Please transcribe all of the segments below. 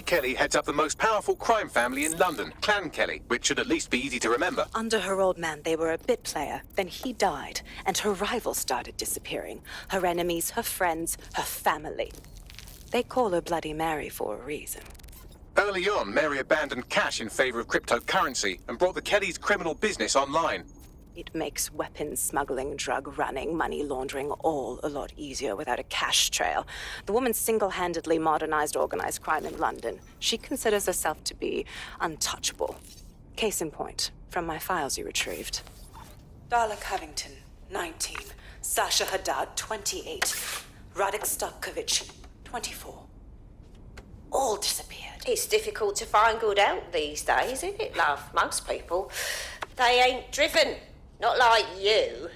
Kelley heads up the most powerful crime family in London, Clan Kelley, which should at least be easy to remember. Under her old man, they were a bit player. Then he died, and her rivals started disappearing. Her enemies, her friends, her family. They call her Bloody Mary for a reason. Early on, Mary abandoned cash in favor of cryptocurrency and brought the Kelleys' criminal business online. It makes weapons smuggling, drug running, money laundering all a lot easier without a cash trail. The woman single-handedly modernized organized crime in London. She considers herself to be untouchable. Case in point, from my files you retrieved. Darla Covington, 19. Sasha Haddad, 28. Radek Stokovich, 24. All disappeared. It's difficult to find good help these days, isn't it, love? Most people, they ain't driven. Not like you.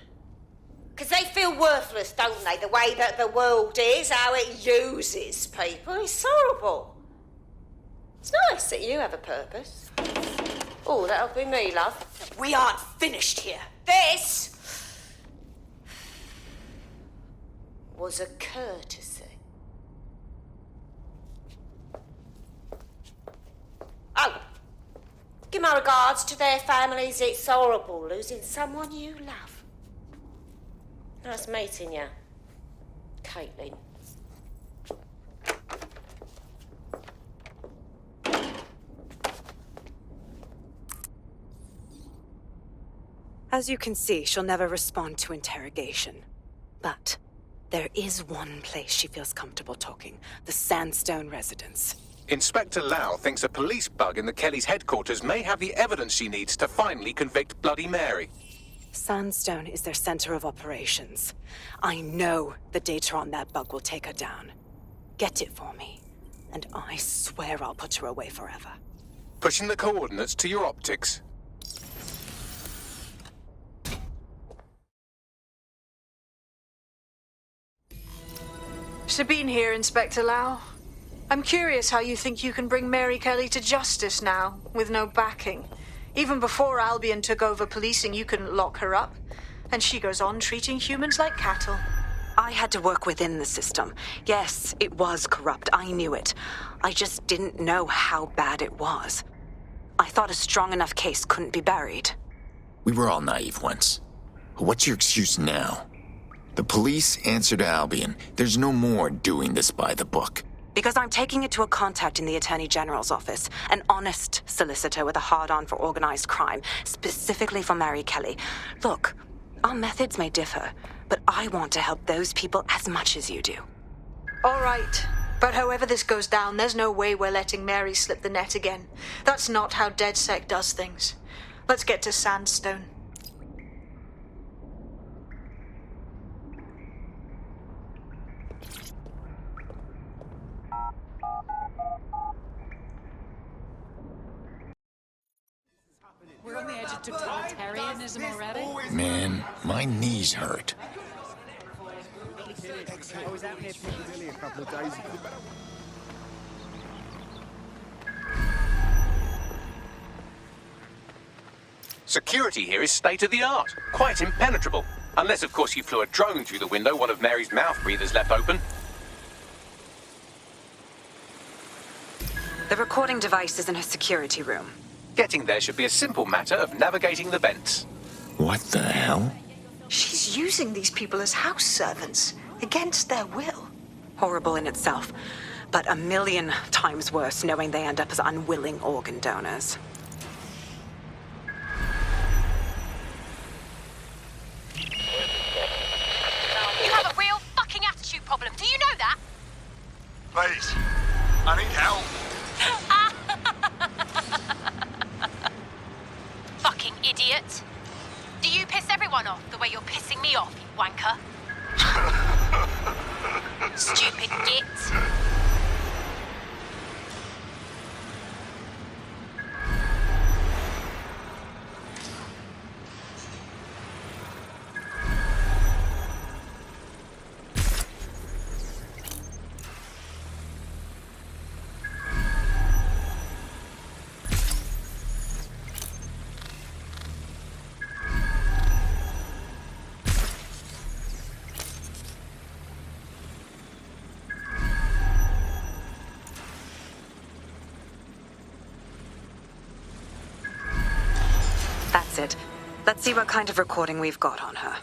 'Cause they feel worthless, don't they? The way that the world is, how it uses people. It's horrible. It's nice that you have a purpose. Oh, that'll be me, love. We aren't finished here. This was a courtesy. Oh, give my regards to their families. It's horrible losing someone you love. Nice meeting you, Caitlin. As you can see, she'll never respond to interrogation. But there is one place she feels comfortable talking, the Sandstone residence. Inspector Lau thinks a police bug in the Kelleys' headquarters may have the evidence she needs to finally convict Bloody Mary. Sandstone is their center of operations. I know the data on that bug will take her down. Get it for me, and I swear I'll put her away forever. Pushing the coordinates to your optics. Sabine here, Inspector Lau. I'm curious how you think you can bring Mary Kelley to justice now, with no backing. Even before Albion took over policing, you couldn't lock her up. And she goes on treating humans like cattle. I had to work within the system. Yes, it was corrupt. I knew it. I just didn't know how bad it was. I thought a strong enough case couldn't be buried. We were all naive once. What's your excuse now? The police answer to Albion. There's no more doing this by the book. Because I'm taking it to a contact in the Attorney General's office, an honest solicitor with a hard-on for organized crime, specifically for Mary Kelley. Look, our methods may differ, but I want to help those people as much as you do. All right, but however this goes down, there's no way we're letting Mary slip the net again. That's not how DedSec does things. Let's get to Sandstone. We're on the edge of totalitarianism already. Man, my knees hurt. I was out near Piccadilly a couple of days ago. Security here is state-of-the-art, quite impenetrable. Unless, of course, you flew a drone through the window one of Mary's mouth breathers left open. The recording device is in her security room. Getting there should be a simple matter of navigating the vents. What the hell? She's using these people as house servants, against their will. Horrible in itself, but a million times worse knowing they end up as unwilling organ donors. You have a real fucking attitude problem. Do you know that? Please, I need help. Fucking idiot. Do you piss everyone off the way you're pissing me off, you wanker? Stupid git. it. Let's see what kind of recording we've got on her.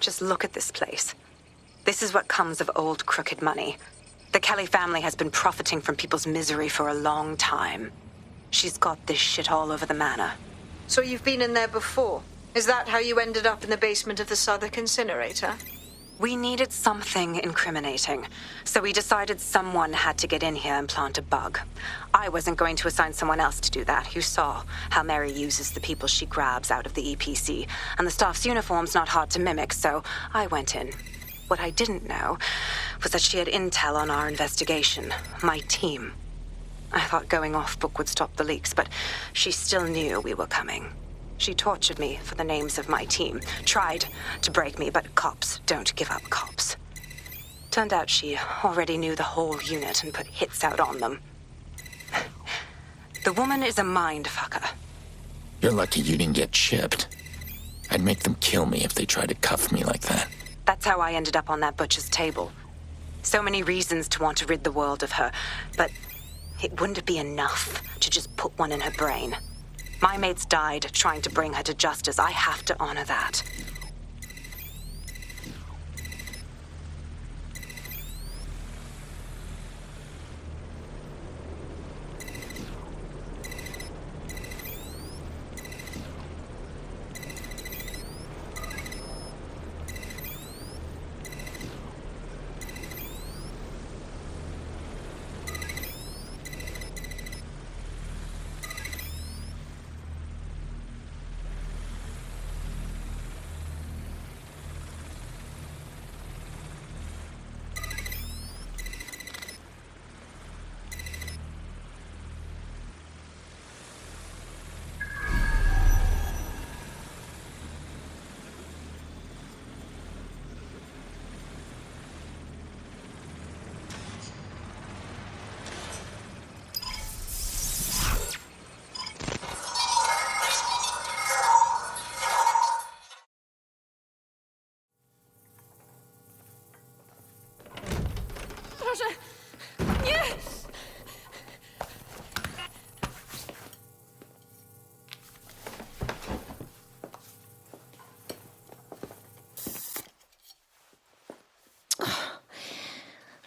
Just look at this place. This is what comes of old crooked money. The Kelley family has been profiting from people's misery for a long time. She's got this shit all over the manor. So you've been in there before? Is that how you ended up in the basement of the Southwark incinerator? We needed something incriminating, so we decided someone had to get in here and plant a bug. I wasn't going to assign someone else to do that. You saw how Mary uses the people she grabs out of the EPC, and the staff's uniform's not hard to mimic, so I went in. What I didn't know was that she had intel on our investigation, my team. I thought going off book would stop the leaks, but she still knew we were coming. She tortured me for the names of my team, tried to break me, but cops don't give up cops. Turned out she already knew the whole unit and put hits out on them. The woman is a mind fucker. You're lucky you didn't get chipped. I'd make them kill me if they tried to cuff me like that. That's how I ended up on that butcher's table. So many reasons to want to rid the world of her, but it wouldn't be enough to just put one in her brain. My mates died trying to bring her to justice. I have to honor that.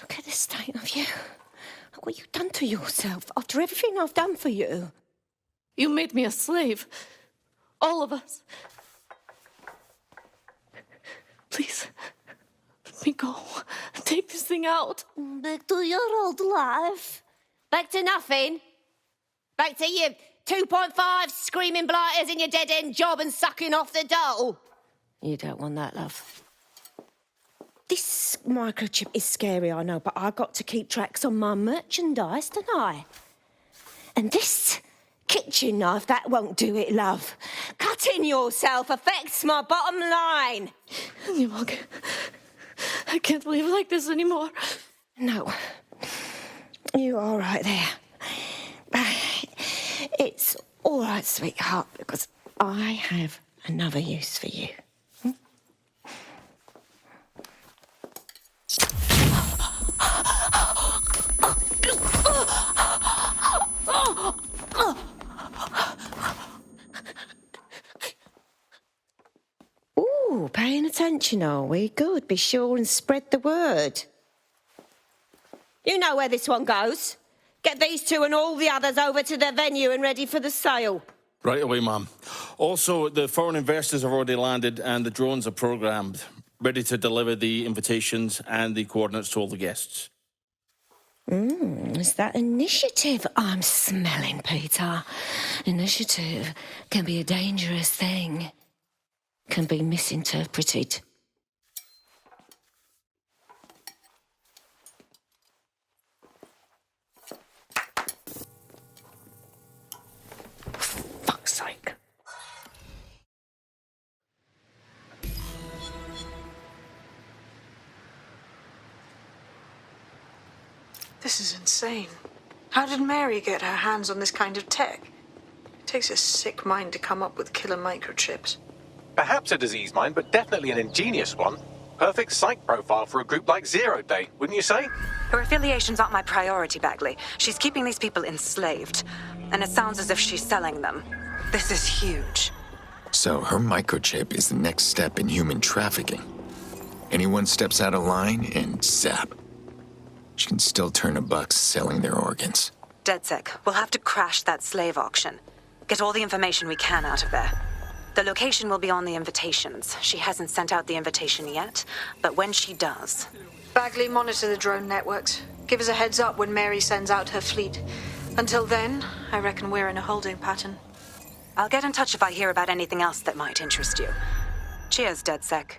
Look at the state of you. Look what you've done to yourself after everything I've done for you. You made me a slave. All of us. Please, let me go. Take this thing out. Back to your old life. Back to nothing. Back to you 2.5 screaming blighters in your dead-end job and sucking off the dole. You don't want that, love. This microchip is scary, I know, but I got to keep tracks on my merchandise, don't I? And this kitchen knife, that won't do it, love. Cutting yourself affects my bottom line. I can't live like this anymore. No. You're all right there. It's all right, sweetheart, because I have another use for you. Ooh, paying attention, are we? Good. Be sure and spread the word. You know where this one goes. Get these two and all the others over to their venue and ready for the sale. Right away, Mum. Also, the foreign investors have already landed and the drones are programmed, ready to deliver the invitations and the coordinates to all the guests. Is that initiative I'm smelling, Peter? Initiative can be a dangerous thing. Can be misinterpreted. Fuck's sake. This is insane. How did Mary get her hands on this kind of tech? It takes a sick mind to come up with killer microchips. Perhaps a disease mind, but definitely an ingenious one. Perfect psych profile for a group like Zero Day, wouldn't you say? Her affiliations aren't my priority, Bagley. She's keeping these people enslaved. And it sounds as if she's selling them. This is huge. So her microchip is the next step in human trafficking. Anyone steps out of line and zap. She can still turn a buck selling their organs. DedSec, we'll have to crash that slave auction. Get all the information we can out of there. The location will be on the invitations. She hasn't sent out the invitation yet, but when she does... Bagley, monitor the drone networks. Give us a heads up when Mary sends out her fleet. Until then, I reckon we're in a holding pattern. I'll get in touch if I hear about anything else that might interest you. Cheers, DedSec.